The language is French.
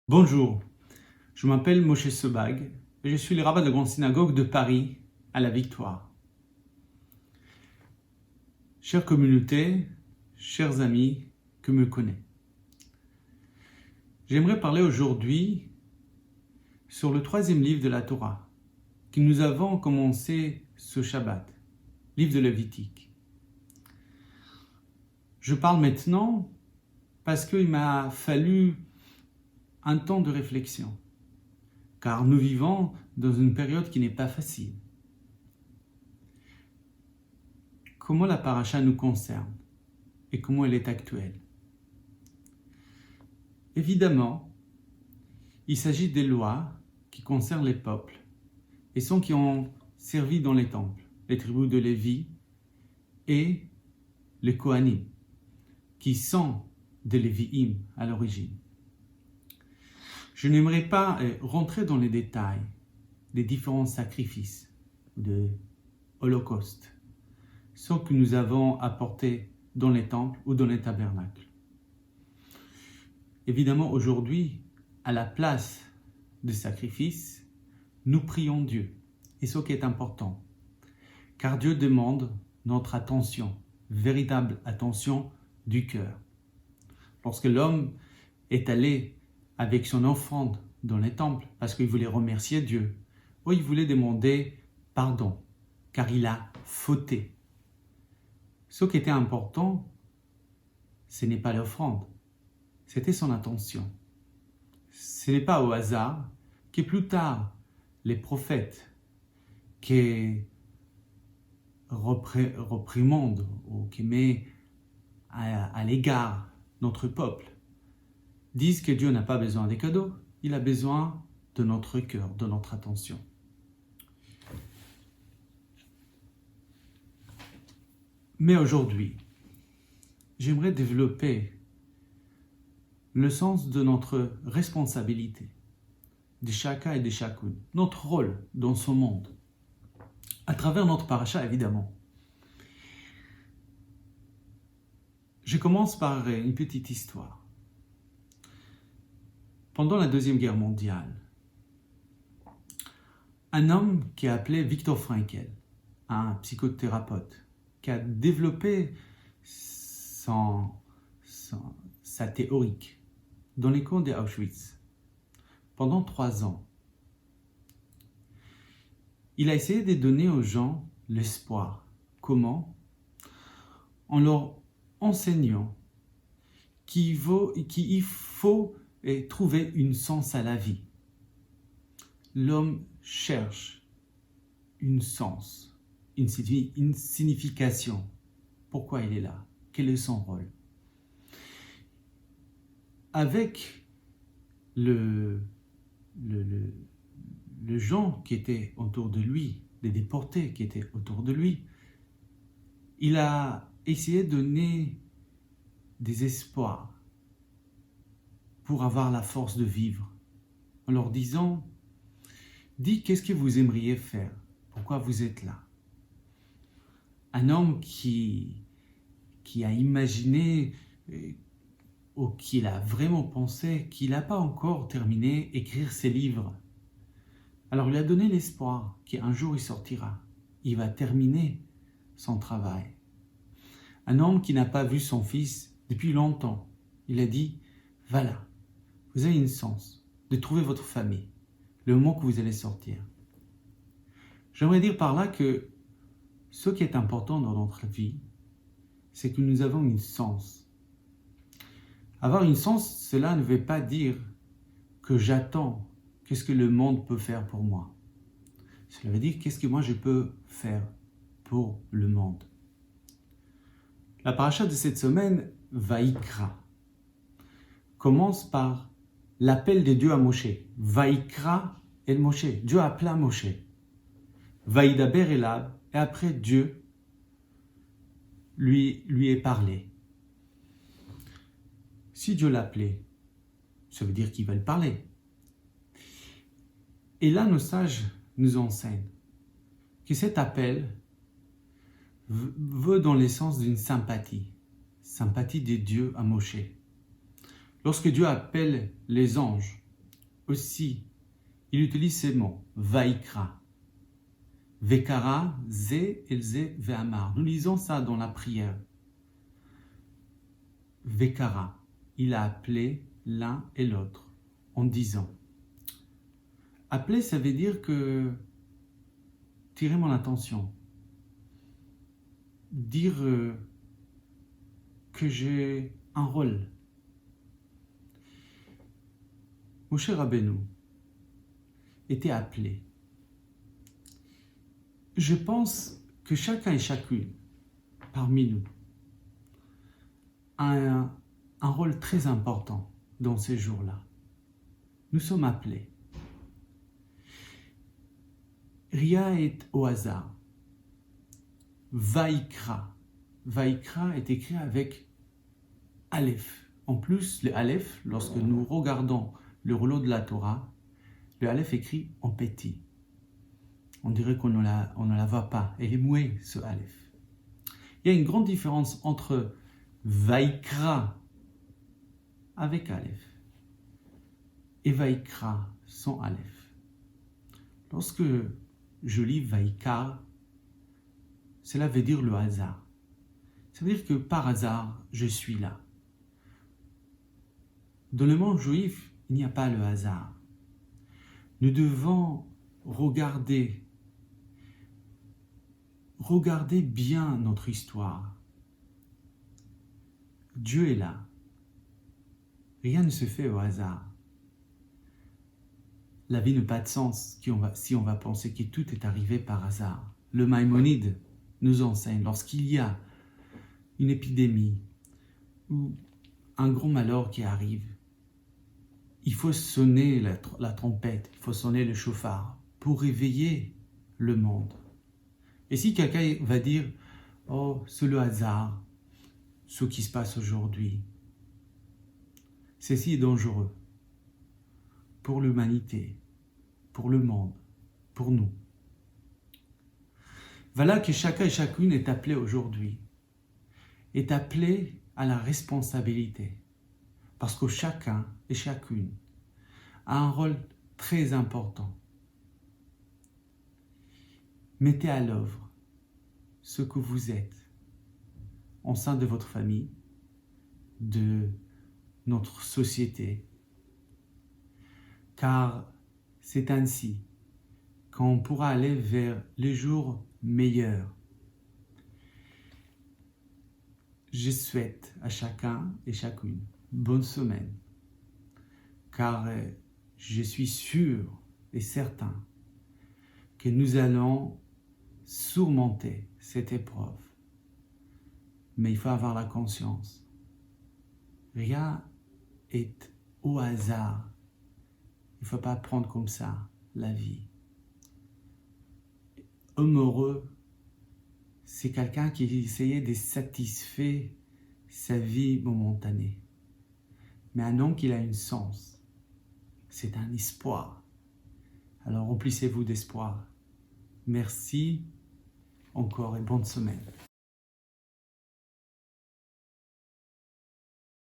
Bonjour, je m'appelle Moshe Sebag et je suis le rabbin de la grande synagogue de Paris à la Victoire. Chère communauté, chers amis que me connaissent, j'aimerais parler aujourd'hui sur le 3e livre de la Torah que nous avons commencé ce Shabbat, livre de Lévitique. Je parle maintenant parce qu'il m'a fallu un temps de réflexion, car nous vivons dans une période qui n'est pas facile. Comment la paracha nous concerne et comment elle est actuelle? Évidemment, il s'agit des lois qui concernent les peuples et ceux qui ont servi dans les temples, les tribus de Lévi et les Kohanim, qui sont des Lévi'im à l'origine. Je n'aimerais pas rentrer dans les détails des différents sacrifices de Holocauste, ceux que nous avons apportés dans les temples ou dans les tabernacles. Évidemment, aujourd'hui, à la place des sacrifices, nous prions Dieu. Et ce qui est important, car Dieu demande notre attention, véritable attention du cœur. Lorsque l'homme est allé avec son offrande dans les temples, parce qu'il voulait remercier Dieu, ou il voulait demander pardon, car il a fauté. Ce qui était important, ce n'est pas l'offrande, c'était son intention. Ce n'est pas au hasard que plus tard, les prophètes qui reprimandent ou qui mettent à l'égard notre peuple disent que Dieu n'a pas besoin des cadeaux, il a besoin de notre cœur, de notre attention. Mais aujourd'hui, j'aimerais développer le sens de notre responsabilité, de chacun et de chacune, notre rôle dans ce monde, à travers notre paracha évidemment. Je commence par une petite histoire. Pendant la Deuxième Guerre mondiale, un homme qui est appelé Viktor Frankl, un psychothérapeute, qui a développé sa théorie dans les camps d'Auschwitz pendant 3 ans. Il a essayé de donner aux gens l'espoir. Comment? En leur enseignant qu'il faut trouver un sens à la vie. L'homme cherche un sens, une signification. Pourquoi il est là? Quel est son rôle? Avec le gens qui étaient autour de lui, les déportés qui étaient autour de lui, il a essayé de donner des espoirs pour avoir la force de vivre, en leur disant, dites qu'est-ce que vous aimeriez faire, pourquoi vous êtes là. Un homme qui a imaginé ou qui a vraiment pensé qu'il n'a pas encore terminé d'écrire ses livres. Alors il lui a donné l'espoir qu'un jour il sortira, il va terminer son travail. Un homme qui n'a pas vu son fils depuis longtemps, il a dit, voilà, vous avez une chance de trouver votre famille, le moment que vous allez sortir. J'aimerais dire par là que ce qui est important dans notre vie, c'est que nous avons une sens. Avoir une sens, cela ne veut pas dire que j'attends qu'est-ce que le monde peut faire pour moi. Cela veut dire qu'est-ce que moi je peux faire pour le monde. La paracha de cette semaine, Vaïkra, commence par l'appel de Dieu à Moshe. Vaïkra el Moshe. Dieu appela Moshe. Vaïdaber elab. Et après, Dieu lui est parlé. Si Dieu l'appelait, ça veut dire qu'il va le parler. Et là, nos sages nous enseignent que cet appel veut dans l'essence d'une sympathie de Dieu à Moshe. Lorsque Dieu appelle les anges aussi, il utilise ces mots, Vaikra. Vekara, Zé, Elzé, Ve'amar. Nous lisons ça dans la prière. Vekara, il a appelé l'un et l'autre en disant. Appeler, ça veut dire que tirer mon attention. Dire que j'ai un rôle. Moshe Rabbeinu était appelé. Je pense que chacun et chacune parmi nous a un rôle très important dans ces jours-là. Nous sommes appelés. Rien est au hasard. Vaikra. Vaikra est écrit avec Aleph. En plus, le Aleph, lorsque nous regardons le rouleau de la Torah, le Aleph écrit en petit. On dirait qu'on ne la voit pas. Elle est muée, ce Aleph. Il y a une grande différence entre Vaikra avec Aleph et Vaikra sans Aleph. Lorsque je lis Vaikar, cela veut dire le hasard. Ça veut dire que par hasard, je suis là. Dans le monde juif, il n'y a pas le hasard. Nous devons regarder bien notre histoire. Dieu est là. Rien ne se fait au hasard. La vie n'a pas de sens si on va penser que tout est arrivé par hasard. Le Maïmonide nous enseigne, lorsqu'il y a une épidémie ou un grand malheur qui arrive, il faut sonner la trompette, il faut sonner le chauffard pour réveiller le monde. Et si quelqu'un va dire « Oh, c'est le hasard, ce qui se passe aujourd'hui », ceci est dangereux pour l'humanité, pour le monde, pour nous. Voilà que chacun et chacune est appelé aujourd'hui, est appelé à la responsabilité, parce que chacun et chacune a un rôle très important. Mettez à l'œuvre ce que vous êtes au sein de votre famille, de notre société, car c'est ainsi qu'on pourra aller vers les jours meilleurs. Je souhaite à chacun et chacune bonne semaine, car je suis sûr et certain que nous allons surmonter cette épreuve. Mais il faut avoir la conscience. Rien est au hasard. Il ne faut pas prendre comme ça la vie. Homme heureux, c'est quelqu'un qui essayait de satisfaire sa vie momentanée. Mais un homme qui a une sens, c'est un espoir. Alors remplissez-vous d'espoir. Merci encore et bonne semaine.